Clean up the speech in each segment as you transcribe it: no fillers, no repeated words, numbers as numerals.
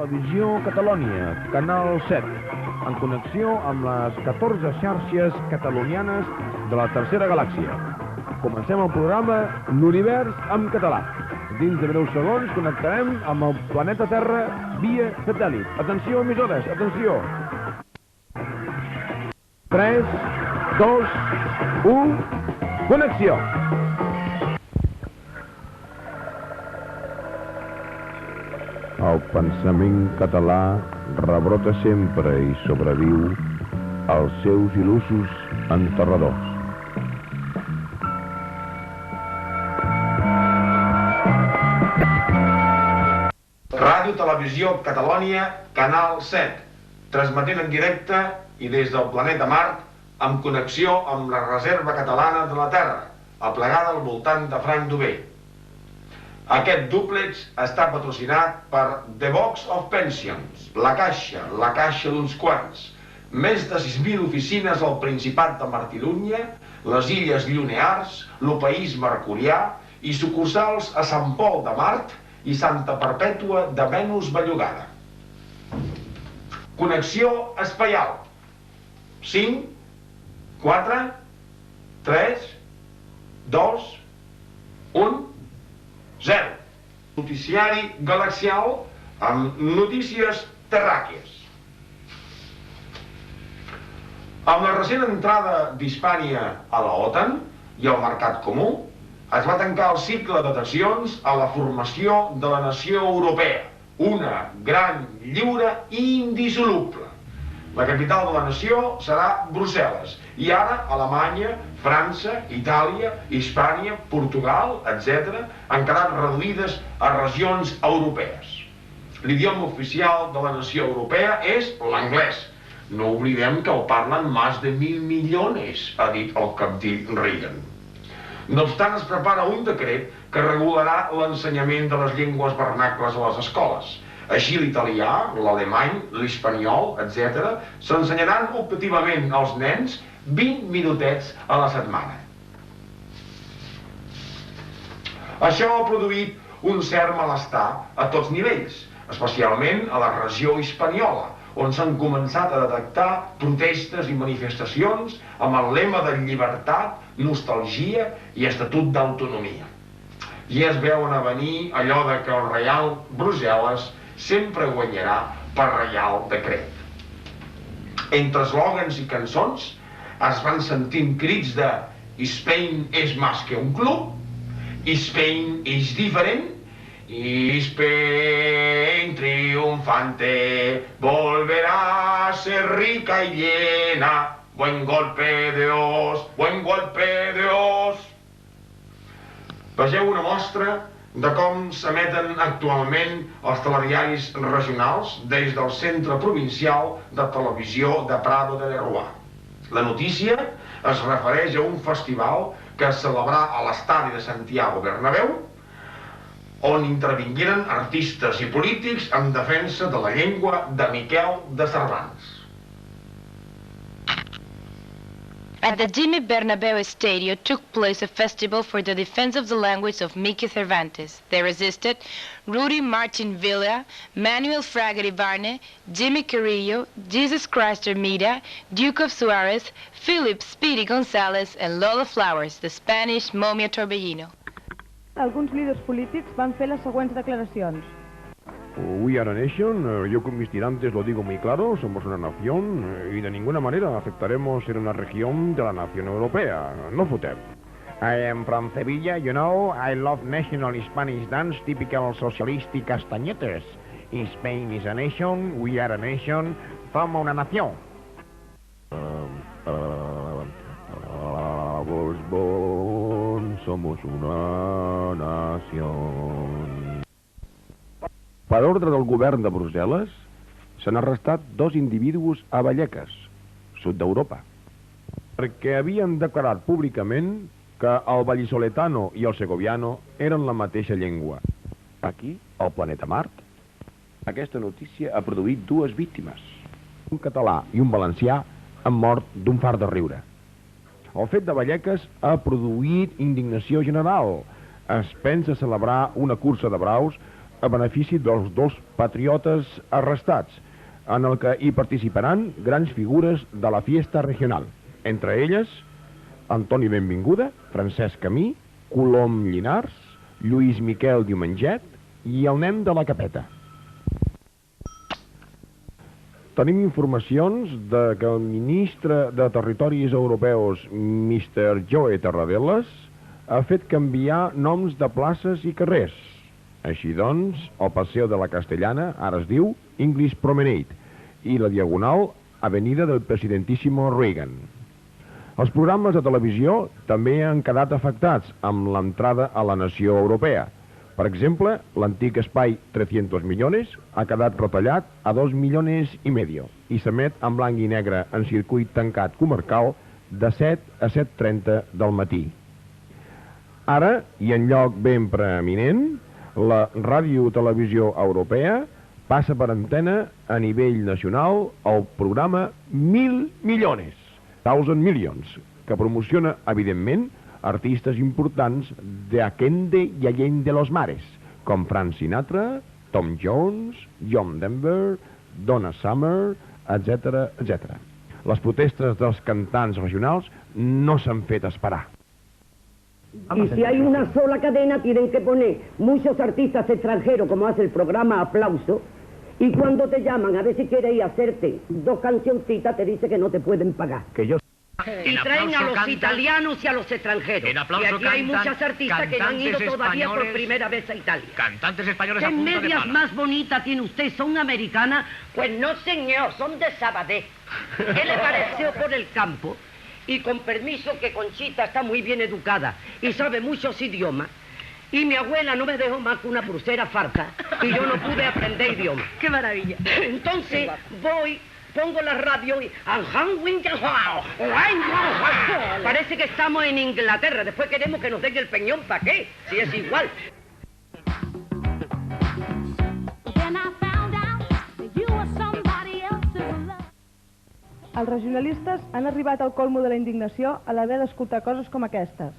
Televisió Catalònia, Canal 7, en connexió amb les 14 xarxes catalonianes de la Tercera Galàxia. Comencem el programa L'Univers en català. Dins de breus segons connectarem amb el planeta Terra via satèl·lit. Atenció, emissores, atenció! 3, 2, 1, connexió! El pensament català rebrota sempre i sobreviu als seus il·lusos enterradors. Ràdio Televisió Catalònia, Canal 7, transmetent en directe i des del planeta Mart, amb connexió amb la Reserva Catalana de la Terra, aplegada al voltant de Franc Duber. Aquest dúplex està patrocinat per The Box of Pensions, la caixa d'uns quants, més de 6.000 oficines al Principat de Martirunya, les Illes Linears, el País Mercurià i sucursals a Sant Pol de Mart i Santa Perpètua de Venus Bellugada. Connexió espaial. 5, 4, 3, 2, 1, 0. Noticiari galaxial amb notícies terràquies. Amb la recent entrada d'Hispània a la OTAN i al Mercat Comú, es va tancar el cicle d'adhesions a la formació de la nació europea, una gran, lliure i indissoluble. La capital de la nació serà Brussel·les, i ara Alemanya, França, Itàlia, Hispània, Portugal, etc., han quedat reduïdes a regions europees. L'idioma oficial de la nació europea és l'anglès. No oblidem que el parlen més de 1.000 milions, ha dit el cabdill Reagan. No obstant, es prepara un decret que regularà l'ensenyament de les llengües vernacles a les escoles. Així l'italià, l'alemany, l'espanyol, etc. s'ensenyaran optativament als nens 20 minutets a la setmana. Això ha produït un cert malestar a tots nivells, especialment a la regió hispaniola, on s'han començat a detectar protestes i manifestacions amb el lema de llibertat, nostalgia i estatut d'autonomia. I es veuen a venir allò de que el Reial Brussel·les sempre guanyarà per reial decret. Entre eslògans i cançons es van sentint crits de Spain és més que un club, Spain és diferent, y Spain triunfante volverá a ser rica y llena. Buen golpe de os, buen golpe de os. Vegeu una mostra de com s'emeten actualment els telediaris regionals des del Centre Provincial de Televisió de Prado de Lerroux. La notícia es refereix a un festival que es celebrà a l'estadi de Santiago Bernabéu, on intervingueren artistes i polítics en defensa de la llengua de Miquel de Cervantes. At the Jimmy Bernabeu Stadium took place a festival for the defense of the language of Miquel Cervantes. They resisted Rudy Martin Villa, Manuel Fraga Ibarne, Jimmy Carrillo, Jesus Christ Hermida, Duke of Suarez, Philip Speedy González, and Lola Flowers, the Spanish Momia Torbellino. Alguns líders polítics van fer les següents declaracions. We are a nation, yo con mis tirantes lo digo muy claro, somos una nación y de ninguna manera aceptaremos ser una región de la nación europea. No fotem. I am from Sevilla, you know, I love national Spanish dance, typical socialistic castañetes. Spain is a nation, we are a nation, somos una nación. Somos una nación. Per ordre del govern de Brussel·les, s'han arrestat 2 individus a Vallecas, sud d'Europa, perquè havien declarat públicament que el vallisoletano i el segoviano eren la mateixa llengua. Aquí, al planeta Mart, aquesta notícia ha produït 2 víctimes. Un català i un valencià han mort d'un fart de riure. El fet de Vallecas ha produït indignació general. Es pensa celebrar una cursa de braus a benefici dels 2 patriotes arrestats, en el que hi participaran grans figures de la fiesta regional, entre elles Antoni Benvinguda, Francesc Camí, Colom Llinars, Lluís Miquel Diumenget i el nen de la Capeta. Tenim informacions de que el ministre de Territoris Europeus, Mr. Joe Tarradellas, ha fet canviar noms de places i carrers. Així doncs, el Paseo de la Castellana ara es diu English Promenade i la Diagonal Avenida del Presidentísimo Reagan. Els programes de televisió també han quedat afectats amb l'entrada a la nació europea. Per exemple, l'antic espai 300 millones ha quedat retallat a 2,5 milions i s'emet en blanc i negre en circuit tancat comarcal de 7 a 7:30 del matí. Ara, i en lloc ben preeminent, la Ràdio-Televisió Europea passa per antena a nivell nacional el programa 1.000 millones, 1,000 millions, que promociona, evidentment, artistes importants de Aquende i Allende los Mares, com Frank Sinatra, Tom Jones, John Denver, Donna Summer, etc., etc. Les protestes dels cantants regionals no s'han fet esperar. Y si hay una sola cadena, tienen que poner muchos artistas extranjeros, como hace el programa Aplauso, y cuando te llaman a ver si quieres ir a hacerte 2 cancioncitas, te dice que no te pueden pagar. Y traen a los italianos y a los extranjeros. Y aquí hay muchas artistas que han ido todavía por primera vez a Italia. Cantantes españoles ¿Qué a punta de medias pala. más bonitas tiene usted? ¿Son americanas? Pues no, señor, son de Sabadell. ¿Qué le pareció por el campo? Y con permiso que Conchita está muy bien educada y sabe muchos idiomas. Y mi abuela no me dejó más que una pulsera farsa y yo no pude aprender idiomas. ¡Qué maravilla! Entonces voy, pongo la radio y... Parece que estamos en Inglaterra. Después queremos que nos den el peñón. ¿Para qué? Si es igual. Els regionalistes han arribat al colmo de la indignació a l'haver d'escoltar coses com aquestes.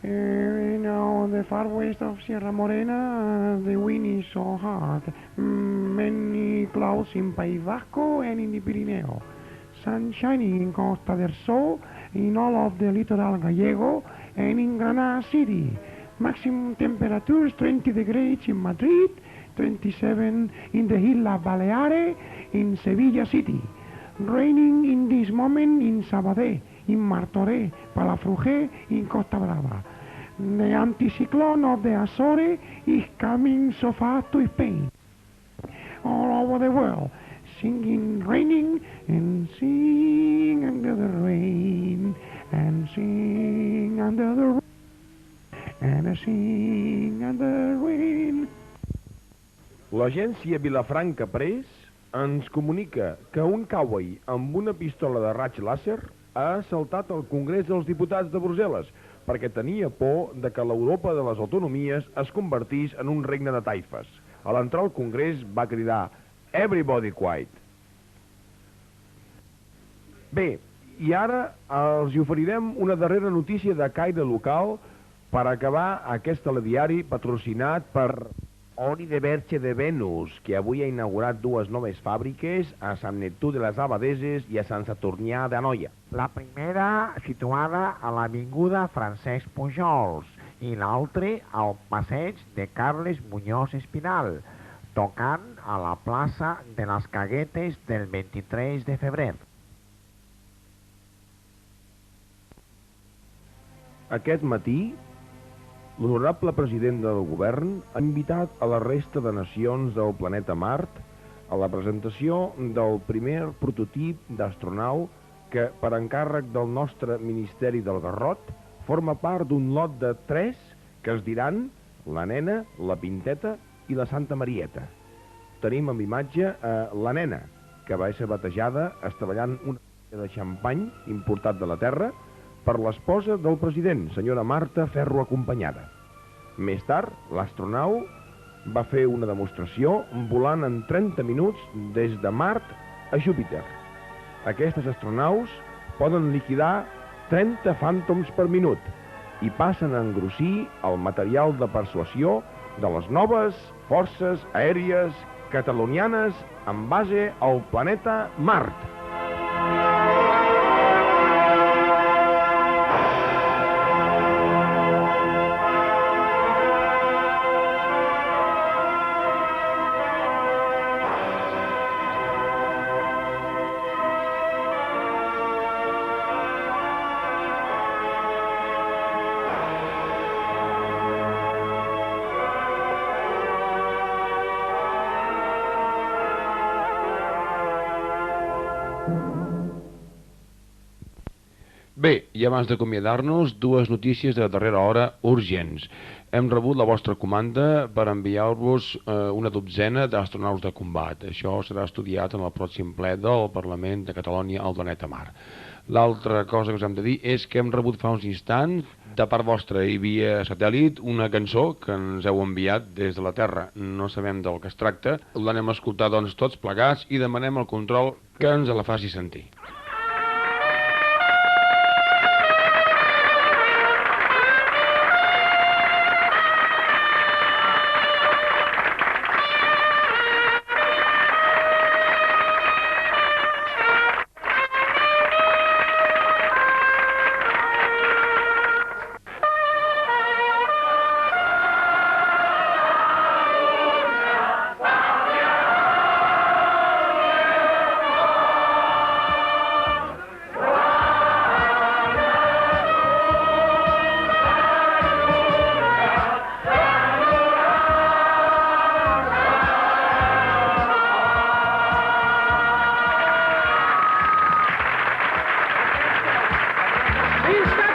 Now the far west of Sierra Morena, the wind is so hard. Many clouds in País Vasco and in the Pirineo. Sun shining in Costa del Sol, in all of the littoral Gallego, and in Granada City. Maximum temperatures 20 degrees in Madrid, 27 in the Islas Baleares, in Sevilla City. Raining in this moment in Sabadell, in Martorell, Palafrugell, in Costa Brava. The anticyclone of the Azores is coming so fast to Spain. All over the world, singing, raining, and sing under the rain, and sing under the rain, and sing under the rain. L'agència Vilafranca Press ens comunica que un cowboy amb una pistola de raig làser ha assaltat el Congrés dels Diputats de Brussel·les perquè tenia por de que l'Europa de les autonomies es convertís en un regne de taifes. A l'entrar al Congrés va cridar "Everybody quiet". Bé, i ara els hi oferirem una darrera notícia de caire local per acabar aquest telediari patrocinat per Oli de Verge de Venus, que avui ha inaugurat 2 noves fàbriques a Sant Neptú de les Abadeses i a Sant Saturnià d'Anoia. La primera situada a l'avinguda Francesc Pujols i l'altra al passeig de Carles Muñoz Espinal, tocant a la plaça de les Caguetes del 23 de febrer. Aquest matí, l'honorable president del govern ha invitat a la resta de nacions del planeta Mart a la presentació del primer prototip d'astronaut que, per encàrrec del nostre Ministeri del Garrot, forma part d'un lot de 3 que es diran la Nena, la Pinteta i la Santa Marieta. Tenim en imatge la Nena, que va ser batejada estavellant una botella de xampany importat de la Terra per l'esposa del president, senyora Marta Ferro acompanyada. Més tard, l'astronau va fer una demostració volant en 30 minuts des de Mart a Júpiter. Aquestes astronaus poden liquidar 30 fàntoms per minut i passen a engrossir el material de persuasió de les noves forces aèries catalonianes amb base al planeta Mart. Bé, i abans d'acomiadar-nos, dues notícies de darrera hora urgents. Hem rebut la vostra comanda per enviar-vos una dotzena d'astronaus de combat. Això serà estudiat en el pròxim ple del Parlament de Catalunya al planeta Mar. L'altra cosa que us hem de dir és que hem rebut fa uns instants, de part vostra i via satèl·lit, una cançó que ens heu enviat des de la Terra. No sabem del que es tracta, l'anem a escoltar doncs tots plegats i demanem al control que ens la faci sentir. Visca